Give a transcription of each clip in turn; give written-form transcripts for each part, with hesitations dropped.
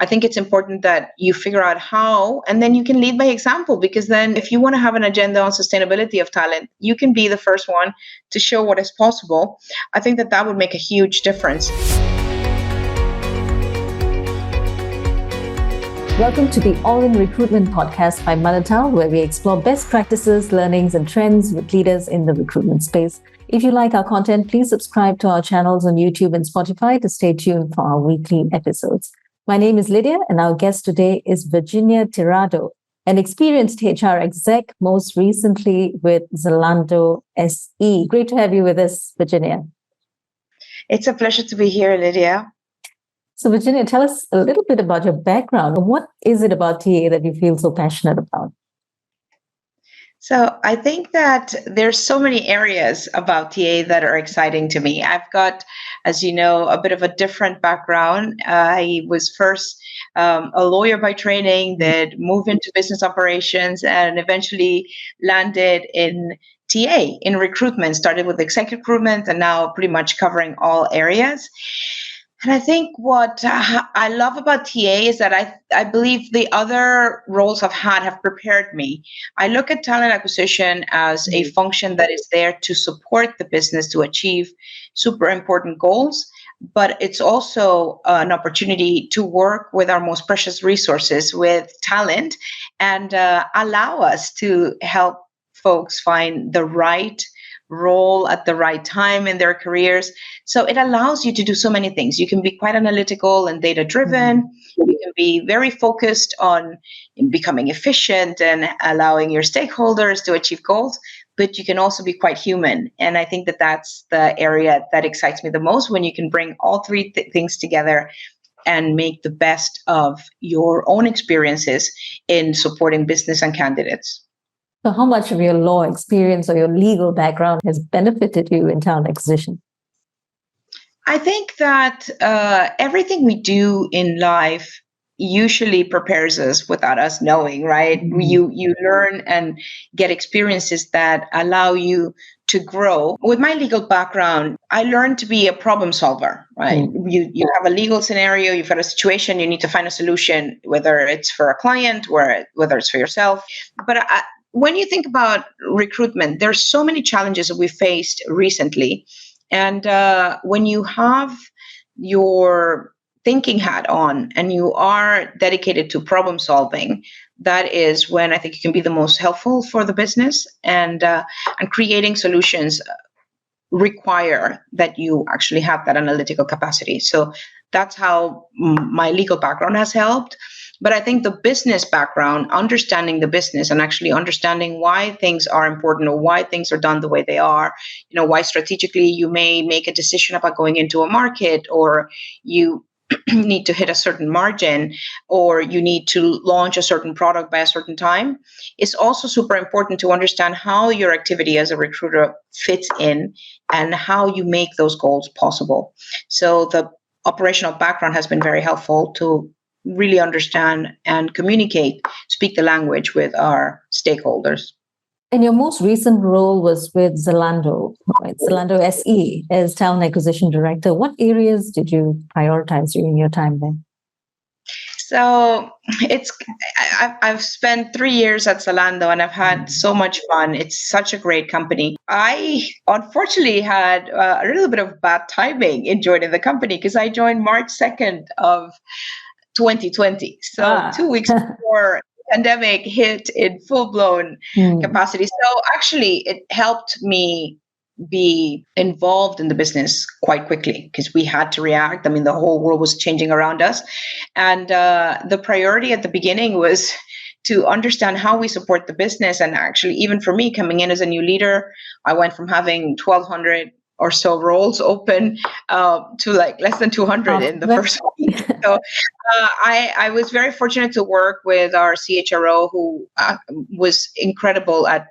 I think it's important that you figure out how, and then you can lead by example, because then if you want to have an agenda on sustainability of talent, you can be the first one to show what is possible. I think that that would make a huge difference. Welcome to the All in Recruitment podcast by Manatal, where we explore best practices, learnings, and trends with leaders in the recruitment space. If you like our content, please subscribe to our channels on YouTube and Spotify to stay tuned for our weekly episodes. My name is Lydia, and our guest today is Virginia Tirado, an experienced HR exec, most recently with Zalando SE. Great to have you with us, Virginia. It's a pleasure to be here, Lydia. So, Virginia, tell us a little bit about your background. What is it about TA that you feel so passionate about? So I think that there's so many areas about TA that are exciting to me. I've got, as you know, a bit of a different background. I was first a lawyer by training, that moved into business operations, and eventually landed in TA, in recruitment. Started with executive recruitment and now pretty much covering all areas. And I think what I love about TA is that I believe the other roles I've had have prepared me. I look at talent acquisition as a function that is there to support the business to achieve super important goals, but it's also an opportunity to work with our most precious resources, with talent, and allow us to help folks find the right role at the right time in their careers. So it allows you to do so many things. You can be quite analytical and data driven. You can be very focused on becoming efficient and allowing your stakeholders to achieve goals, but you can also be quite human. And I think that that's the area that excites me the most, when you can bring all three things together and make the best of your own experiences in supporting business and candidates. So how much of your law experience or your legal background has benefited you in talent acquisition? I think that everything we do in life usually prepares us without us knowing, right? Mm-hmm. You learn and get experiences that allow you to grow. With my legal background, I learned to be a problem solver, right? Mm-hmm. You have a legal scenario, you've got a situation, you need to find a solution, whether it's for a client or whether it's for yourself. But when you think about recruitment, there's so many challenges that we faced recently. And when you have your thinking hat on and you are dedicated to problem solving, that is when I think you can be the most helpful for the business. And creating solutions require that you actually have that analytical capacity. So that's how my legal background has helped. But I think the business background, understanding the business and actually understanding why things are important or why things are done the way they are, why strategically you may make a decision about going into a market, or you need to hit a certain margin, or you need to launch a certain product by a certain time. It's also super important to understand how your activity as a recruiter fits in and how you make those goals possible. So the operational background has been very helpful to really understand and communicate, speak the language with our stakeholders. And your most recent role was with Zalando, right? Zalando SE as talent acquisition director. What areas did you prioritize during your time there? So I've spent 3 years at Zalando and I've had so much fun. It's such a great company. I unfortunately had a little bit of bad timing in joining the company, because I joined March 2nd of 2020. So 2 weeks before the pandemic hit in full-blown capacity. So actually, it helped me be involved in the business quite quickly, because we had to react. I mean, the whole world was changing around us. And the priority at the beginning was to understand how we support the business. And actually, even for me, coming in as a new leader, I went from having 1,200 or so roles open to like less than 200 in the first week. So I was very fortunate to work with our CHRO, who was incredible at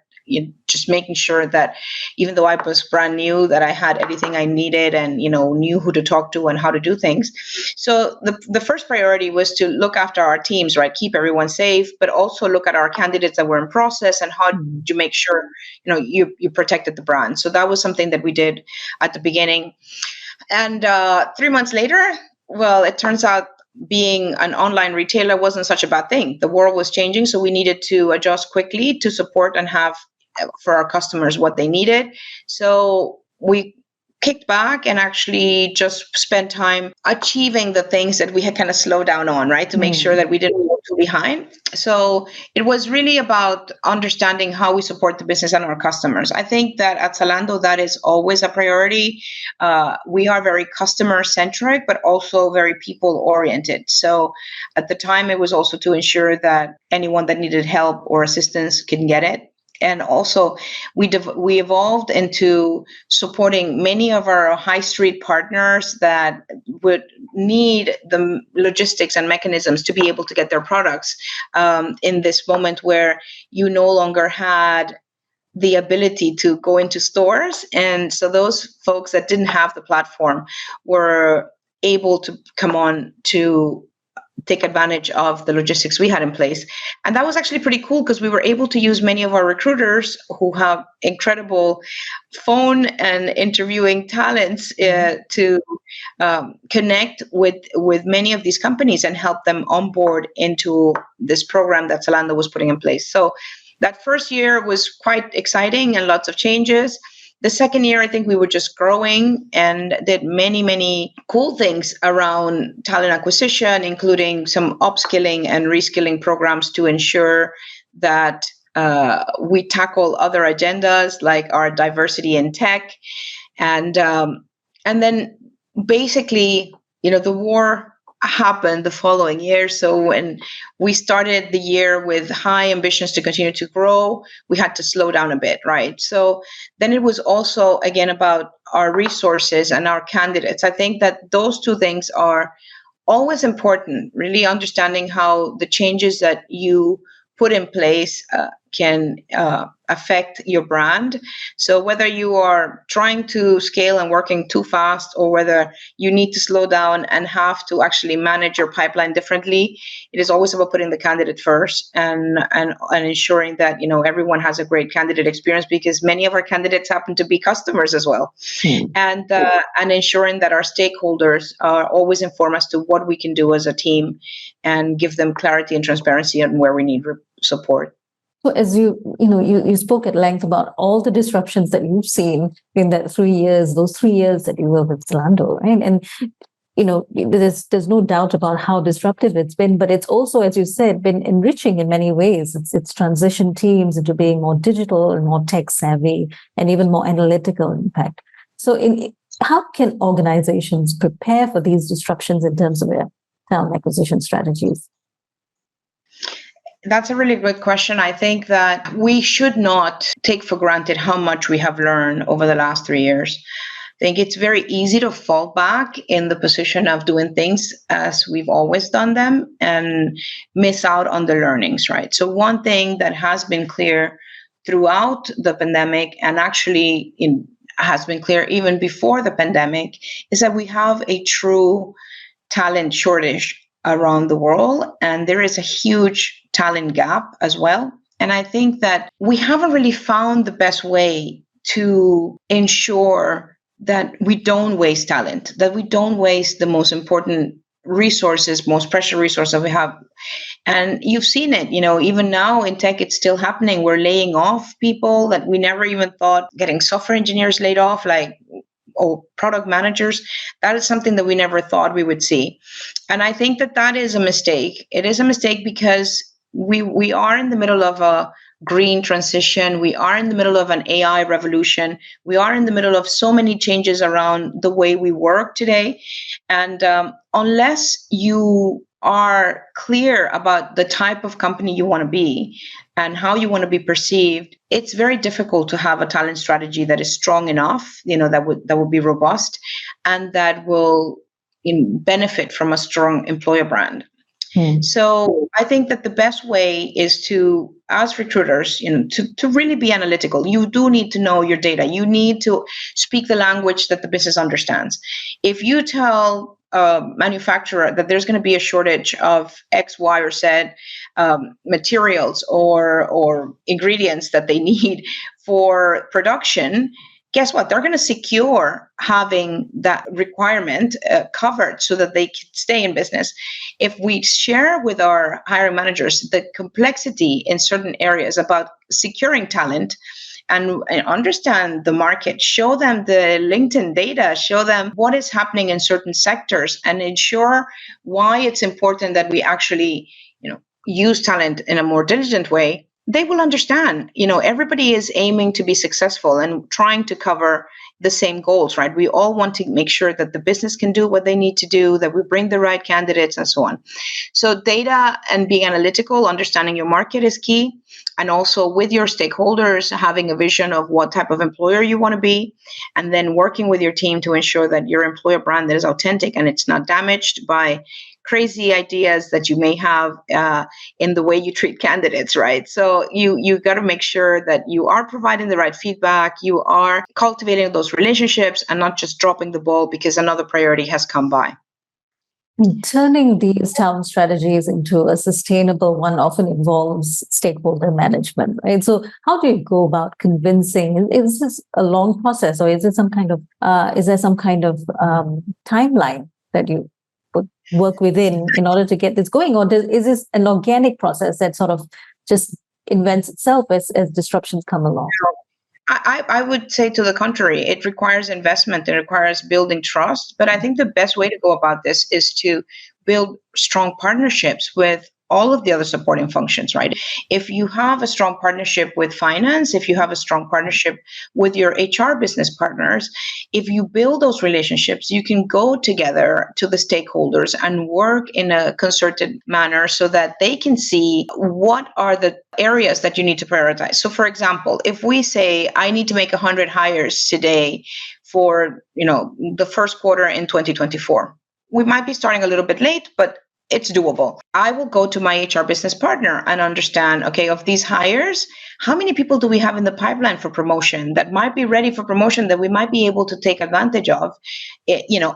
just making sure that even though I was brand new, that I had everything I needed and, knew who to talk to and how to do things. So the first priority was to look after our teams, right? Keep everyone safe, but also look at our candidates that were in process and how did you make sure, you protected the brand. So that was something that we did at the beginning. And 3 months later, well, it turns out being an online retailer wasn't such a bad thing. The world was changing, so we needed to adjust quickly to support and have for our customers what they needed. So we kicked back and actually just spent time achieving the things that we had kind of slowed down on, right? To make sure that we didn't fall too behind. So it was really about understanding how we support the business and our customers. I think that at Zalando, that is always a priority. We are very customer centric, but also very people oriented. So at the time, it was also to ensure that anyone that needed help or assistance can get it. And also, we evolved into supporting many of our high street partners that would need the logistics and mechanisms to be able to get their products in this moment where you no longer had the ability to go into stores. And so those folks that didn't have the platform were able to come on to take advantage of the logistics we had in place. And that was actually pretty cool because we were able to use many of our recruiters who have incredible phone and interviewing talents to connect with many of these companies and help them onboard into this program that Zalando was putting in place. So that first year was quite exciting and lots of changes. The second year, I think we were just growing and did many, many cool things around talent acquisition, including some upskilling and reskilling programs to ensure that we tackle other agendas like our diversity in tech. And then basically, the war happened the following year. So when we started the year with high ambitions to continue to grow, we had to slow down a bit, right? So then it was also, again, about our resources and our candidates. I think that those two things are always important, really understanding how the changes that you put in place can affect your brand. So whether you are trying to scale and working too fast, or whether you need to slow down and have to actually manage your pipeline differently, it is always about putting the candidate first and ensuring that everyone has a great candidate experience, because many of our candidates happen to be customers as well. And ensuring that our stakeholders are always informed as to what we can do as a team and give them clarity and transparency on where we need support. So as you spoke at length about all the disruptions that you've seen in those 3 years that you were with Zalando, right? And there's no doubt about how disruptive it's been, but it's also, as you said, been enriching in many ways. It's transitioned teams into being more digital and more tech savvy and even more analytical impact. So how can organizations prepare for these disruptions in terms of their talent acquisition strategies? That's a really good question. I think that we should not take for granted how much we have learned over the last 3 years. I think it's very easy to fall back in the position of doing things as we've always done them and miss out on the learnings, right? So one thing that has been clear throughout the pandemic, and actually has been clear even before the pandemic, is that we have a true talent shortage around the world, and there is a huge talent gap as well. And I think that we haven't really found the best way to ensure that we don't waste talent, that we don't waste the most important resources, most precious resource that we have. And you've seen it, even now in tech, it's still happening. We're laying off people that we never even thought, getting software engineers laid off, or product managers. That is something that we never thought we would see. And I think that is a mistake. It is a mistake because we are in the middle of a green transition. We are in the middle of an AI revolution. We are in the middle of so many changes around the way we work today. And unless you are clear about the type of company you want to be and how you want to be perceived, it's very difficult to have a talent strategy that is strong enough, that would be robust and that will benefit from a strong employer brand. So I think that the best way is to, as recruiters, to really be analytical. You do need to know your data. You need to speak the language that the business understands. If you tell a manufacturer that there's going to be a shortage of X, Y, or Z materials or ingredients that they need for production, guess what? They're going to secure having that requirement covered so that they can stay in business. If we share with our hiring managers the complexity in certain areas about securing talent, and understand the market, show them the LinkedIn data, show them what is happening in certain sectors, and ensure why it's important that we actually, use talent in a more diligent way, they will understand. Everybody is aiming to be successful and trying to cover the same goals, right? We all want to make sure that the business can do what they need to do, that we bring the right candidates and so on. So data and being analytical, understanding your market is key. And also with your stakeholders, having a vision of what type of employer you want to be, and then working with your team to ensure that your employer brand is authentic and it's not damaged by crazy ideas that you may have in the way you treat candidates, right? So you got to make sure that you are providing the right feedback, you are cultivating those relationships and not just dropping the ball because another priority has come by. Turning these talent strategies into a sustainable one often involves stakeholder management, right? So how do you go about convincing? Is this a long process, or is there some kind of timeline that you would work within in order to get this going? Or is this an organic process that sort of just invents itself as disruptions come along? I would say to the contrary. It requires investment. It requires building trust. But I think the best way to go about this is to build strong partnerships with all of the other supporting functions, right? If you have a strong partnership with finance, if you have a strong partnership with your HR business partners, if you build those relationships, you can go together to the stakeholders and work in a concerted manner so that they can see what are the areas that you need to prioritize. So for example, if we say, I need to make 100 hires today for, the first quarter in 2024, we might be starting a little bit late, but it's doable. I will go to my HR business partner and understand, okay, of these hires, how many people do we have in the pipeline for promotion that might be ready for promotion that we might be able to take advantage of,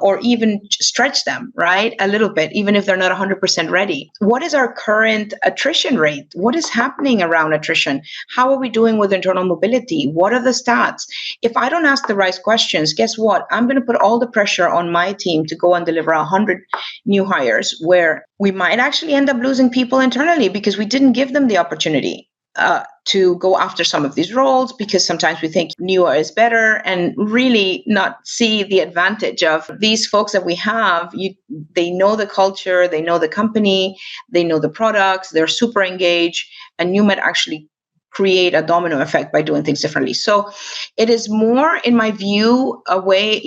or even stretch them, right? A little bit, even if they're not 100% ready. What is our current attrition rate? What is happening around attrition? How are we doing with internal mobility? What are the stats? If I don't ask the right questions, guess what? I'm going to put all the pressure on my team to go and deliver 100 new hires where we might actually end up losing people internally because we didn't give them the opportunity to go after some of these roles, because sometimes we think newer is better and really not see the advantage of these folks that we have. They know the culture, they know the company, they know the products, they're super engaged, and you might actually create a domino effect by doing things differently. So it is more, in my view, a way,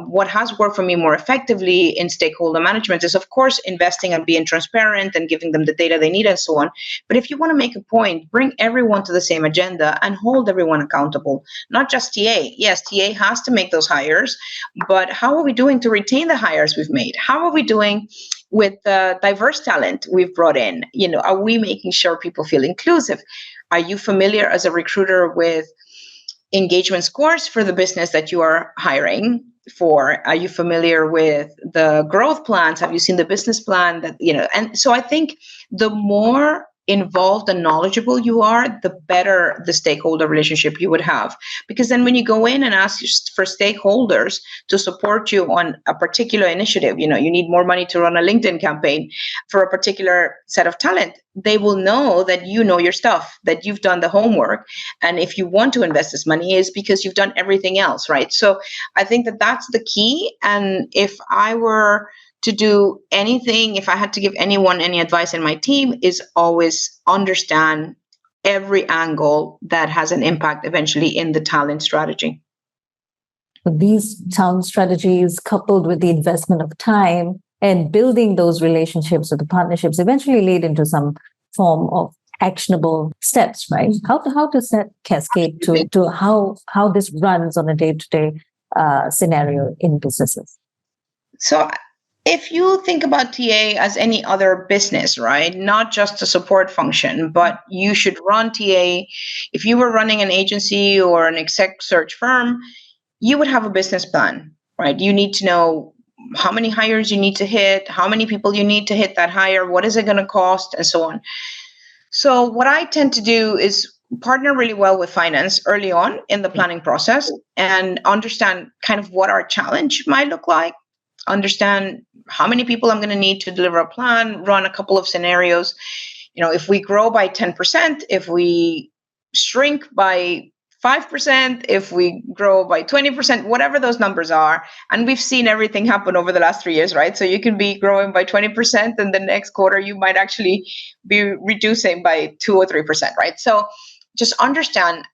what has worked for me more effectively in stakeholder management is, of course, investing and being transparent and giving them the data they need and so on. But if you want to make a point, bring everyone to the same agenda and hold everyone accountable, not just TA. Yes, TA has to make those hires, but how are we doing to retain the hires we've made? How are we doing with the diverse talent we've brought in? Are we making sure people feel inclusive? Are you familiar as a recruiter with engagement scores for the business that you are hiring for? Are you familiar with the growth plans? Have you seen the business plan and so I think the more involved and knowledgeable you are, the better the stakeholder relationship you would have. Because then when you go in and ask for stakeholders to support you on a particular initiative, you need more money to run a LinkedIn campaign for a particular set of talent, they will know that you know your stuff, that you've done the homework. And if you want to invest this money, is because you've done everything else, right? So I think that that's the key. And if I were to do anything, if I had to give anyone any advice in my team, is always understand every angle that has an impact eventually in the talent strategy. These talent strategies, coupled with the investment of time and building those relationships or the partnerships, eventually lead into some form of actionable steps, right? How does that cascade to how this runs on a day-to-day scenario in businesses? So if you think about TA as any other business, right, not just a support function, but you should run TA. If you were running an agency or an exec search firm, you would have a business plan, right? You need to know how many hires you need to hit, how many people you need to hit that hire, what is it going to cost, and so on. So what I tend to do is partner really well with finance early on in the planning process and understand kind of what our challenge might look like, understand how many people I'm going to need to deliver a plan, run a couple of scenarios. If we grow by 10%, if we shrink by 5%, if we grow by 20%, whatever those numbers are. And we've seen everything happen over the last 3 years, right? So you can be growing by 20%, and the next quarter you might actually be reducing by 2 or 3%, right? So just understand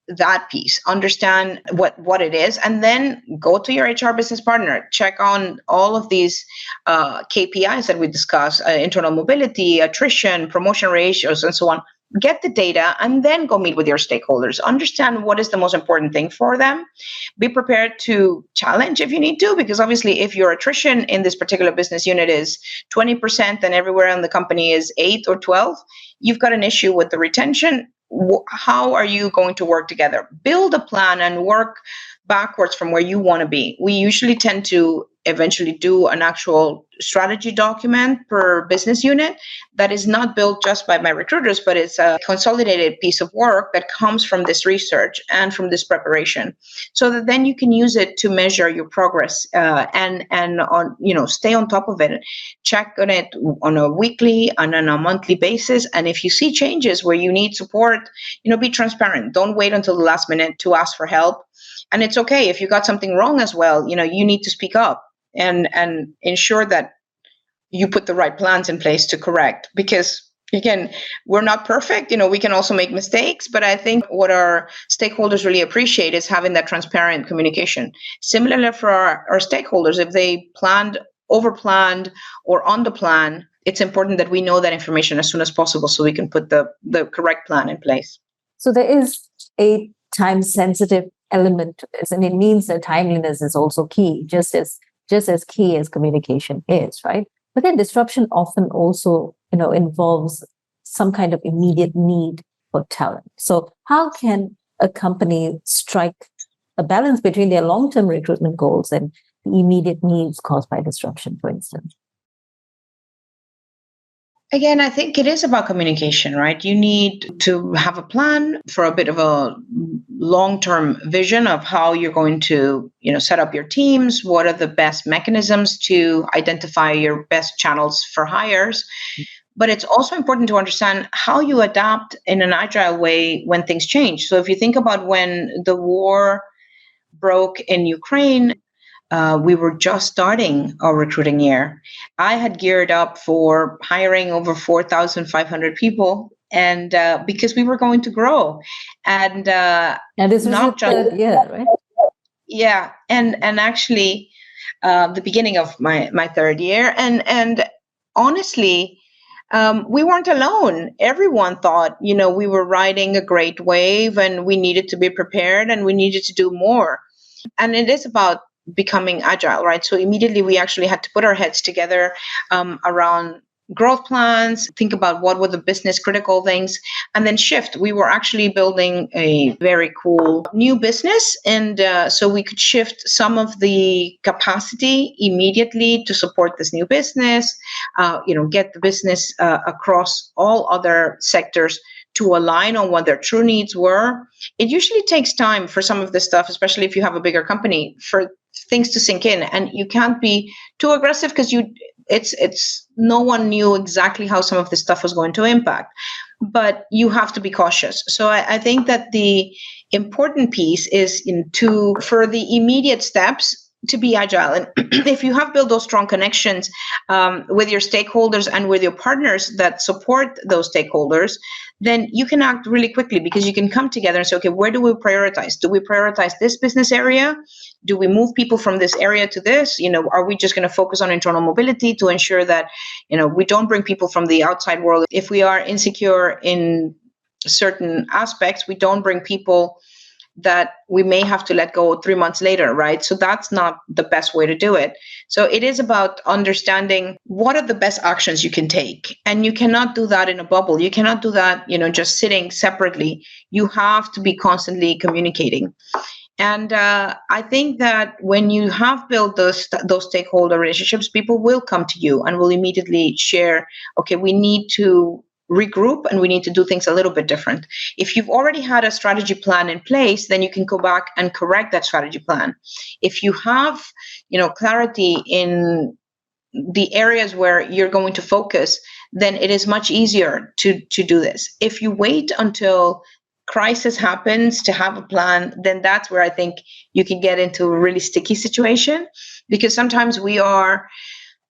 that piece, understand what it is, and then go to your HR business partner, check on all of these KPIs that we discussed, internal mobility, attrition, promotion ratios, and so on. Get the data and then go meet with your stakeholders. Understand what is the most important thing for them. Be prepared to challenge if you need to, because obviously if your attrition in this particular business unit is 20% and everywhere in the company is 8 or 12, you've got an issue with the retention. How are you going to work together? Build a plan and work backwards from where you want to be. We usually tend to eventually do an actual strategy document per business unit that is not built just by my recruiters, but it's a consolidated piece of work that comes from this research and from this preparation, so that then you can use it to measure your progress and on stay on top of it, check on it on a weekly and on a monthly basis. And if you see changes where you need support, be transparent. Don't wait until the last minute to ask for help. And it's okay if you got something wrong as well. You need to speak up and ensure that you put the right plans in place to correct. Because again, we're not perfect. We can also make mistakes. But I think what our stakeholders really appreciate is having that transparent communication. Similarly for our stakeholders, if they overplanned, or on the plan, it's important that we know that information as soon as possible so we can put the correct plan in place. So there is a time-sensitive element to this, and it means that timeliness is also key, just as key as communication is, right? But then disruption often also, involves some kind of immediate need for talent. So how can a company strike a balance between their long-term recruitment goals and the immediate needs caused by disruption, for instance? Again, I think it is about communication, right? You need to have a plan for a bit of a long-term vision of how you're going to, set up your teams. What are the best mechanisms to identify your best channels for hires? But it's also important to understand how you adapt in an agile way when things change. So if you think about when the war broke in Ukraine, we were just starting our recruiting year. I had geared up for hiring over 4,500 people, and because we were going to grow, and this was not just third year, right? Yeah, and actually, the beginning of my third year, and honestly, we weren't alone. Everyone thought, we were riding a great wave, and we needed to be prepared, and we needed to do more. And it is about becoming agile, right? So immediately we actually had to put our heads together around growth plans, think about what were the business critical things, and then shift. We were actually building a very cool new business, and so we could shift some of the capacity immediately to support this new business, get the business across all other sectors to align on what their true needs were. It usually takes time for some of this stuff, especially if you have a bigger company, for things to sink in, and you can't be too aggressive because it's no one knew exactly how some of this stuff was going to impact, but you have to be cautious. So I think that the important piece is for the immediate steps to be agile. And if you have built those strong connections with your stakeholders and with your partners that support those stakeholders, then you can act really quickly, because you can come together and say, okay, where do we prioritize? Do we prioritize this business area? Do we move people from this area to this? Are we just going to focus on internal mobility to ensure that, we don't bring people from the outside world? If we are insecure in certain aspects, we don't bring people that we may have to let go 3 months later, right? So that's not the best way to do it. So it is about understanding what are the best actions you can take. And you cannot do that in a bubble. You cannot do that, just sitting separately. You have to be constantly communicating. And I think that when you have built those stakeholder relationships, people will come to you and will immediately share, okay, we need to regroup and we need to do things a little bit different. If you've already had a strategy plan in place, then you can go back and correct that strategy plan. If you have, clarity in the areas where you're going to focus, then it is much easier to do this. If you wait until crisis happens to have a plan, then that's where I think you can get into a really sticky situation, because sometimes we are,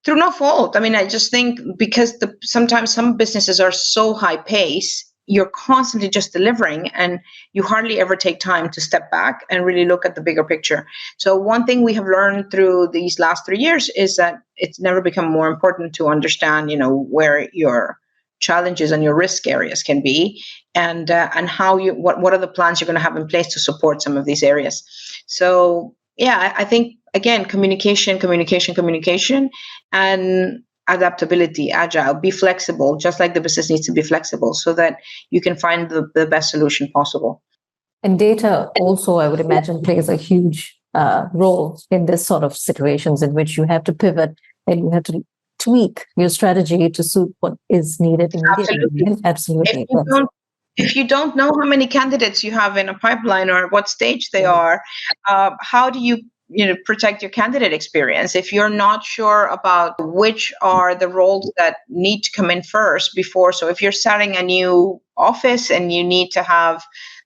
through no fault. I mean, I just think because sometimes some businesses are so high pace, you're constantly just delivering and you hardly ever take time to step back and really look at the bigger picture. So one thing we have learned through these last 3 years is that it's never become more important to understand, where your challenges and your risk areas can be, and how what are the plans you're going to have in place to support some of these areas. So yeah, I think again, communication, and adaptability, agile, be flexible, just like the business needs to be flexible so that you can find the best solution possible. And data also, I would imagine, plays a huge role in this sort of situations in which you have to pivot and you have to tweak your strategy to suit what is needed immediately. Absolutely. If you don't know how many candidates you have in a pipeline or what stage they are, how do you protect your candidate experience? If you're not sure about which are the roles that need to come in first before, so if you're starting a new office and you need to have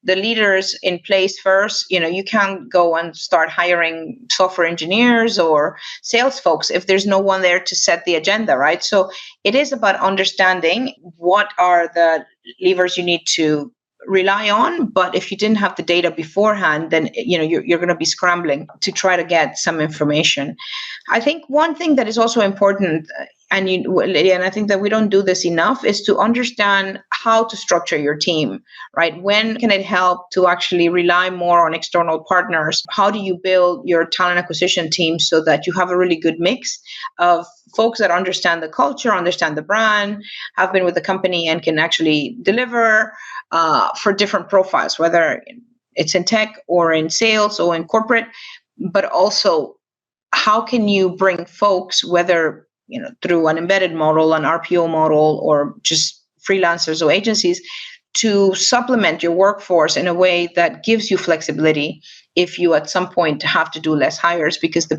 the leaders in place first, you can't go and start hiring software engineers or sales folks if there's no one there to set the agenda, right? So it is about understanding what are the levers you need to rely on, but if you didn't have the data beforehand, then you're going to be scrambling to try to get some information. I think one thing that is also important, and I think that we don't do this enough, is to understand how to structure your team, right? When can it help to actually rely more on external partners? How do you build your talent acquisition team so that you have a really good mix of folks that understand the culture, understand the brand, have been with the company and can actually deliver for different profiles, whether it's in tech or in sales or in corporate, but also how can you bring folks, whether through an embedded model, an RPO model, or just freelancers or agencies, to supplement your workforce in a way that gives you flexibility if you at some point have to do less hires because the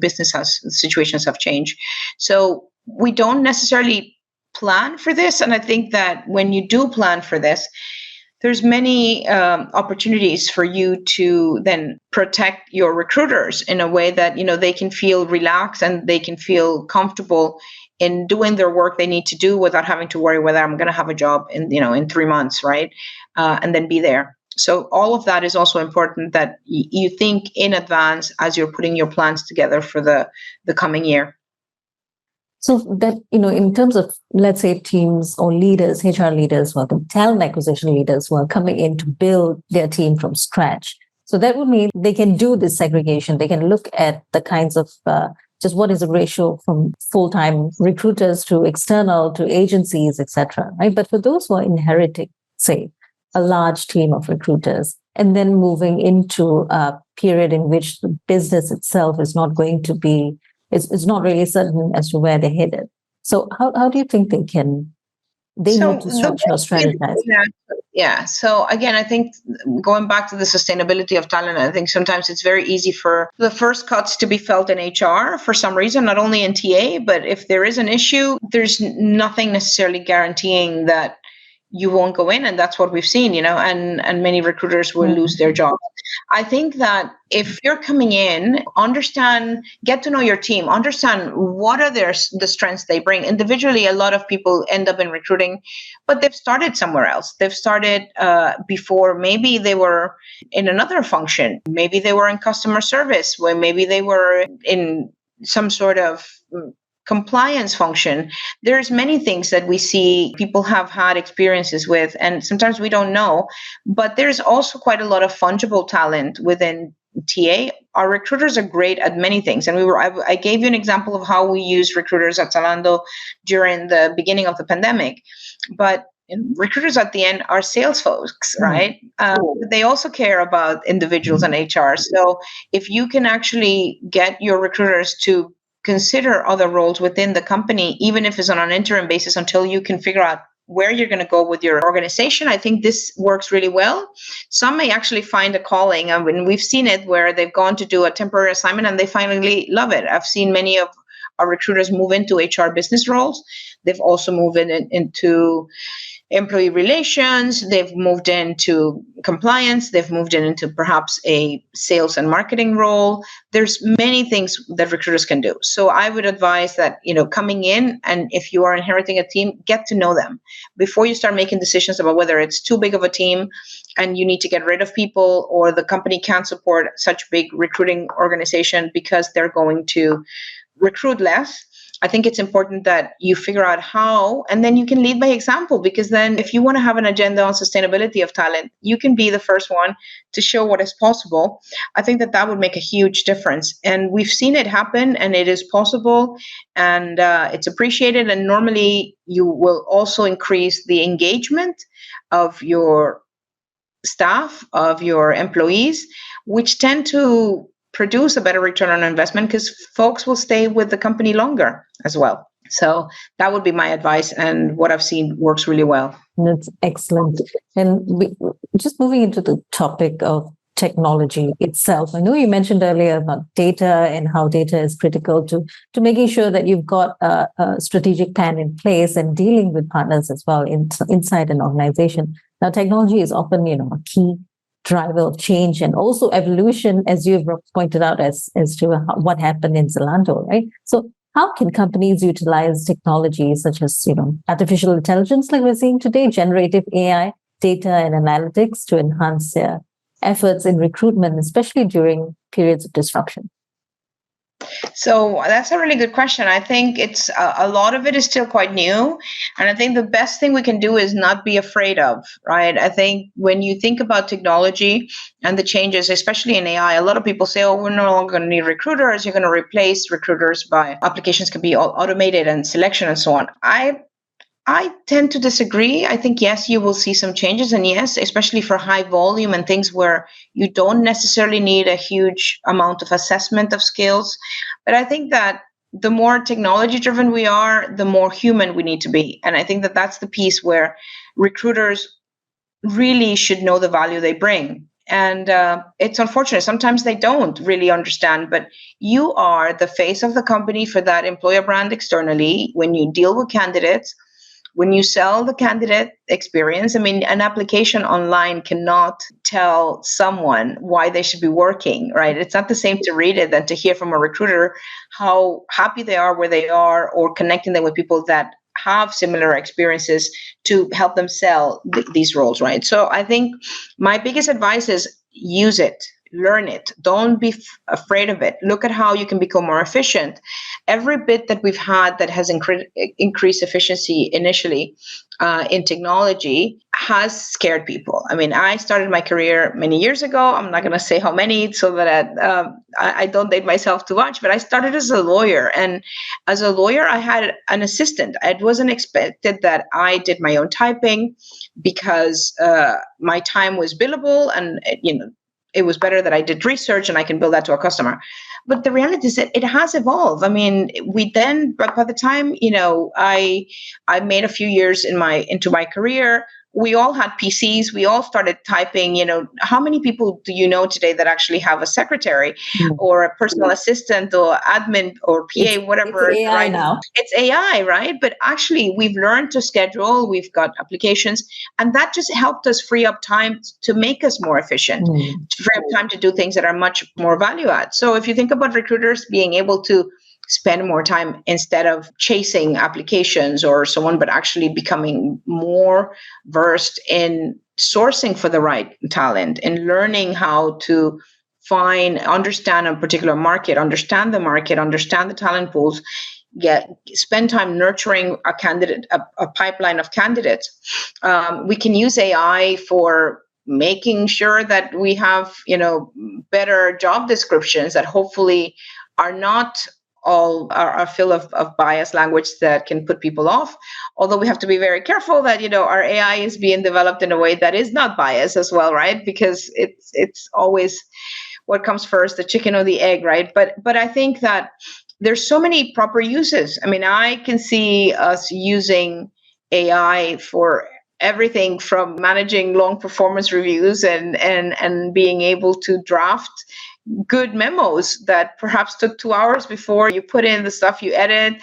situations have changed. So we don't necessarily plan for this. And I think that when you do plan for this, there's many opportunities for you to then protect your recruiters in a way that they can feel relaxed and they can feel comfortable in doing their work they need to do without having to worry whether I'm going to have a job in 3 months, right? And then be there. So all of that is also important, that you think in advance as you're putting your plans together for the coming year. So that, in terms of, let's say, teams or leaders, HR leaders, talent acquisition leaders who are coming in to build their team from scratch. So that would mean they can do this segregation. They can look at the kinds of just what is the ratio from full-time recruiters to external to agencies, etc. Right? But for those who are inheriting, say, a large team of recruiters and then moving into a period in which the business itself is not going to be, it's not really certain as to where they're headed. So how do you think they need to structure or strategize? Yeah. So again, I think going back to the sustainability of talent, I think sometimes it's very easy for the first cuts to be felt in HR for some reason, not only in TA, but if there is an issue, there's nothing necessarily guaranteeing that you won't go in. And that's what we've seen, and many recruiters will lose their jobs. I think that if you're coming in, get to know your team, understand what are the strengths they bring. Individually, a lot of people end up in recruiting, but they've started somewhere else. They've started before. Maybe they were in another function. Maybe they were in customer service, where maybe they were in some sort of compliance function. There's many things that we see people have had experiences with, and sometimes we don't know, but there's also quite a lot of fungible talent within TA. Our recruiters are great at many things. And I gave you an example of how we use recruiters at Zalando during the beginning of the pandemic, but recruiters at the end are sales folks, right? They also care about individuals and HR. So if you can actually get your recruiters to consider other roles within the company, even if it's on an interim basis, until you can figure out where you're going to go with your organization, I think this works really well. Some may actually find a calling. I mean, we've seen it where they've gone to do a temporary assignment and they finally love it. I've seen many of our recruiters move into HR business roles. They've also moved into employee relations, they've moved into compliance, they've moved into perhaps a sales and marketing role. There's many things that recruiters can do. So I would advise that, coming in, and if you are inheriting a team, get to know them before you start making decisions about whether it's too big of a team and you need to get rid of people, or the company can't support such big recruiting organization because they're going to recruit less. I think it's important that you figure out how, and then you can lead by example, because then if you want to have an agenda on sustainability of talent, you can be the first one to show what is possible. I think that would make a huge difference. And we've seen it happen, and it is possible, and it's appreciated. And normally you will also increase the engagement of your staff, of your employees, which tend to produce a better return on investment because folks will stay with the company longer as well. So that would be my advice, and what I've seen works really well. That's excellent. And just moving into the topic of technology itself, I know you mentioned earlier about data and how data is critical to making sure that you've got a strategic plan in place and dealing with partners as well inside an organization. Now, technology is often, a key driver of change and also evolution, as you've pointed out, as to what happened in Zalando, right? So how can companies utilize technology such as, artificial intelligence, like we're seeing today, generative AI, data and analytics to enhance their efforts in recruitment, especially during periods of disruption? So that's a really good question. I think it's a lot of it is still quite new. And I think the best thing we can do is not be afraid of, right? I think when you think about technology and the changes, especially in AI, a lot of people say, oh, we're no longer going to need recruiters. You're going to replace recruiters by applications can be all automated and selection and so on. I tend to disagree. I think, yes, you will see some changes. And yes, especially for high volume and things where you don't necessarily need a huge amount of assessment of skills. But I think that the more technology driven we are, the more human we need to be. And I think that that's the piece where recruiters really should know the value they bring. And it's unfortunate. Sometimes they don't really understand, but you are the face of the company for that employer brand externally. When you deal with candidates, when you sell the candidate experience, I mean, an application online cannot tell someone why they should be working, right? It's not the same to read it than to hear from a recruiter how happy they are where they are, or connecting them with people that have similar experiences to help them sell these roles, right? So I think my biggest advice is use it. Learn it. Don't be afraid of it. Look at how you can become more efficient. Every bit that we've had that has increased efficiency initially in technology has scared people. I mean, I started my career many years ago. I'm not going to say how many so that I don't date myself too much, but I started as a lawyer. And as a lawyer, I had an assistant. It wasn't expected that I did my own typing because my time was billable, and it was better that I did research and I can build that to a customer. But the reality is that it has evolved. I mean, but by the time, I made a few years into my career, we all had PCs. We all started typing. How many people do you know today that actually have a secretary or a personal assistant or admin or PA, whatever? It's AI right now. It's AI, right? But actually, we've learned to schedule. We've got applications, and that just helped us free up time to make us more efficient, to free up time to do things that are much more value add. So if you think about recruiters being able to spend more time instead of chasing applications or so on, but actually becoming more versed in sourcing for the right talent and learning how to understand a particular market, understand the talent pools, spend time nurturing a pipeline of candidates. We can use AI for making sure that we have, better job descriptions that hopefully are not all are full of biased language that can put people off. Although we have to be very careful that, our AI is being developed in a way that is not biased as well, right? Because it's always what comes first, the chicken or the egg, right? But I think that there's so many proper uses. I mean, I can see us using AI for everything from managing long performance reviews and being able to draft good memos that perhaps took 2 hours before you put in the stuff you edit.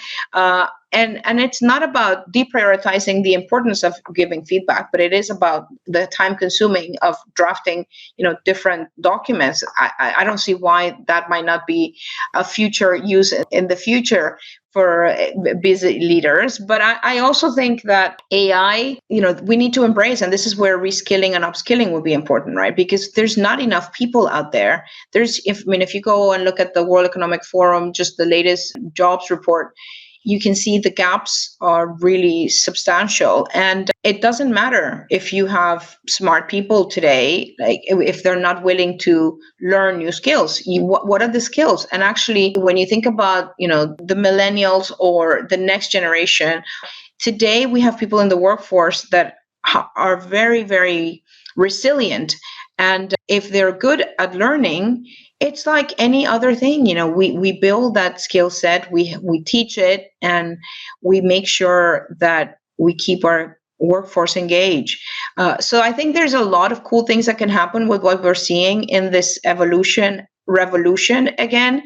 And it's not about deprioritizing the importance of giving feedback, but it is about the time consuming of drafting, different documents. I don't see why that might not be a future use in the future for busy leaders. But I also think that AI, we need to embrace, and this is where reskilling and upskilling will be important, right? Because there's not enough people out there. If you go and look at the World Economic Forum, just the latest jobs report, you can see the gaps are really substantial. And it doesn't matter if you have smart people today, like if they're not willing to learn new skills. What are the skills? And actually, when you think about, the millennials or the next generation, today we have people in the workforce that are very, very resilient. And if they're good at learning, it's like any other thing. We build that skill set, we teach it, and we make sure that we keep our workforce engaged. So I think there's a lot of cool things that can happen with what we're seeing in this revolution again.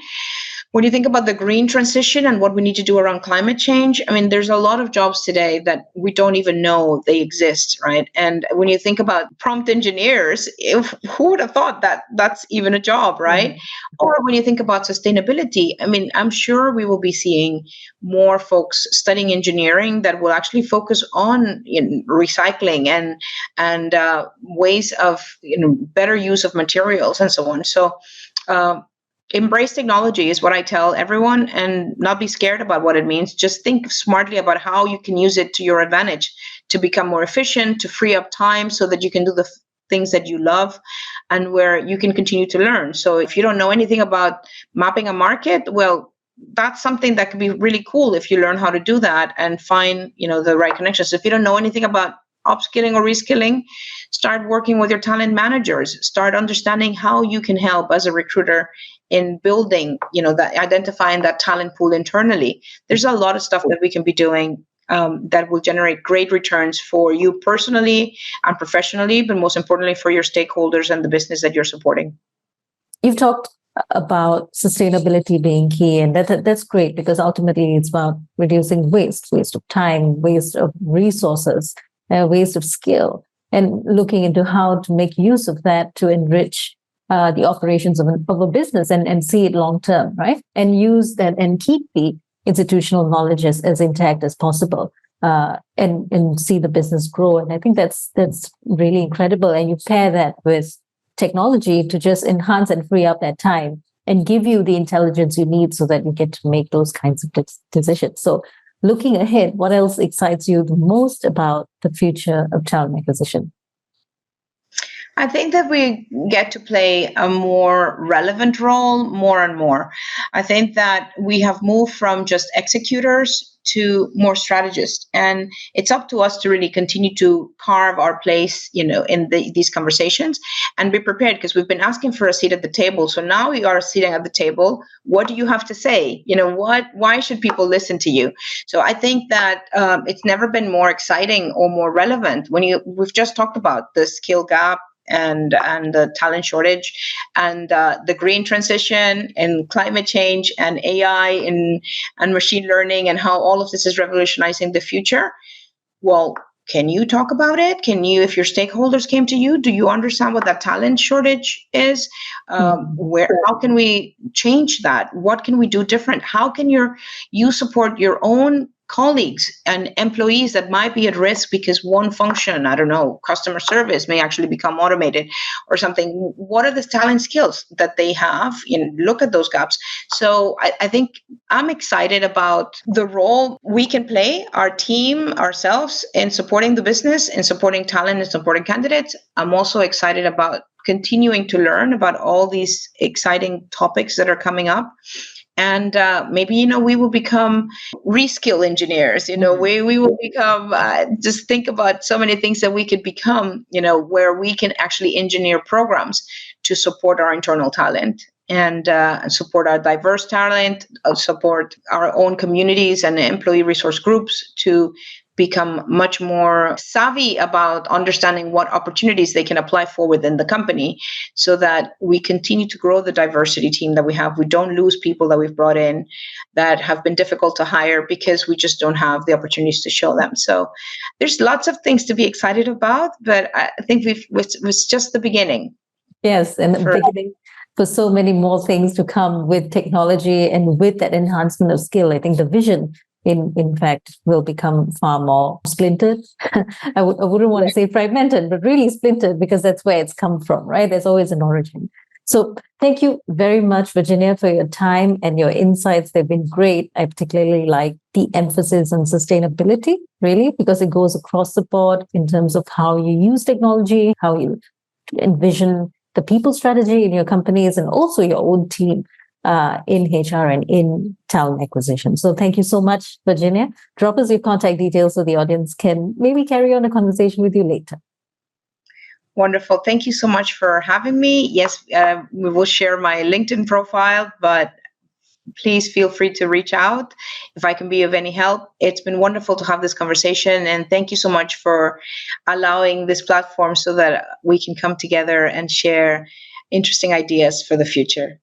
When you think about the green transition and what we need to do around climate change, there's a lot of jobs today that we don't even know they exist, right? And when you think about prompt engineers, who would have thought that that's even a job, right? Mm-hmm. Or when you think about sustainability, I'm sure we will be seeing more folks studying engineering that will actually focus on recycling and ways of better use of materials and so on. So embrace technology is what I tell everyone, and not be scared about what it means. Just think smartly about how you can use it to your advantage, to become more efficient, to free up time so that you can do the things that you love and where you can continue to learn. So if you don't know anything about mapping a market, well, that's something that could be really cool if you learn how to do that and find, the right connections. If you don't know anything about upskilling or reskilling, start working with your talent managers. Start understanding how you can help as a recruiter in building, that identifying that talent pool internally. There's a lot of stuff that we can be doing that will generate great returns for you personally and professionally, but most importantly for your stakeholders and the business that you're supporting. You've talked about sustainability being key, and that's great, because ultimately it's about reducing waste of time, waste of resources, waste of skill, and looking into how to make use of that to enrich the operations of a business and see it long term, right? And use that and keep the institutional knowledge as intact as possible, and see the business grow. And I think that's really incredible. And you pair that with technology to just enhance and free up that time and give you the intelligence you need so that you get to make those kinds of decisions. So looking ahead, what else excites you the most about the future of talent acquisition? I think that we get to play a more relevant role more and more. I think that we have moved from just executors to more strategists, and it's up to us to really continue to carve our place, in these conversations and be prepared, because we've been asking for a seat at the table. So now we are sitting at the table. What do you have to say? Why should people listen to you? So I think that it's never been more exciting or more relevant. We've just talked about the skill gap and the talent shortage and the green transition and climate change and AI and machine learning and how all of this is revolutionizing the future. Well, can you talk about it? If your stakeholders came to you, do you understand what that talent shortage is? How can we change that? What can we do different? How can you support your own colleagues and employees that might be at risk because one function, I don't know, customer service may actually become automated or something? What are the talent skills that they have? Look at those gaps. So I think I'm excited about the role we can play, our team, ourselves, in supporting the business, in supporting talent and supporting candidates. I'm also excited about continuing to learn about all these exciting topics that are coming up. And maybe, we will become reskill engineers, we will become, just think about so many things that we could become, where we can actually engineer programs to support our internal talent and support our diverse talent, support our own communities and employee resource groups to become much more savvy about understanding what opportunities they can apply for within the company, so that we continue to grow the diversity team that we have. We don't lose people that we've brought in that have been difficult to hire because we just don't have the opportunities to show them. So there's lots of things to be excited about, but I think it was just the beginning. Yes, and the beginning for so many more things to come with technology and with that enhancement of skill. I think the vision, in fact, will become far more splintered. I wouldn't want to say fragmented, but really splintered, because that's where it's come from, right? There's always an origin. So thank you very much, Virginia, for your time and your insights. They've been great. I particularly like the emphasis on sustainability, really, because it goes across the board in terms of how you use technology, how you envision the people strategy in your companies, and also your own team in HR and in talent acquisition. So thank you so much, Virginia. Drop us your contact details so the audience can maybe carry on a conversation with you later. Wonderful. Thank you so much for having me. Yes, we will share my LinkedIn profile, but please feel free to reach out if I can be of any help. It's been wonderful to have this conversation, and thank you so much for allowing this platform so that we can come together and share interesting ideas for the future.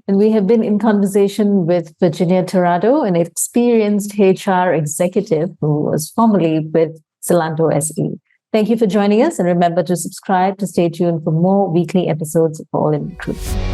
And we have been in conversation with Virginia Tirado, an experienced HR executive who was formerly with Zalando SE. Thank you for joining us, and remember to subscribe to stay tuned for more weekly episodes of All in Recruitment.